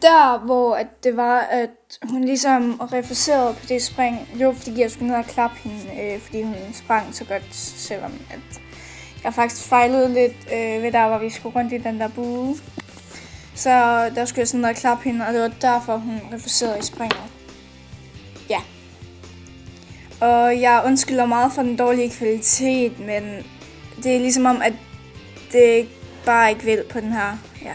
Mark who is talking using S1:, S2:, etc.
S1: der, hvor at det var, at hun ligesom refuserede på det spring, det var fordi, jeg skulle ned og klappe hende, fordi hun sprang så godt, selvom at jeg faktisk fejlede lidt ved der, hvor vi skulle rundt i den der bue. Så der skulle jeg sådan ned og klappe hende, og det var derfor, hun refuserede i springet. Ja. Og jeg undskylder meget for den dårlige kvalitet, men det er ligesom om, at det bare ikke vil på den her. Ja.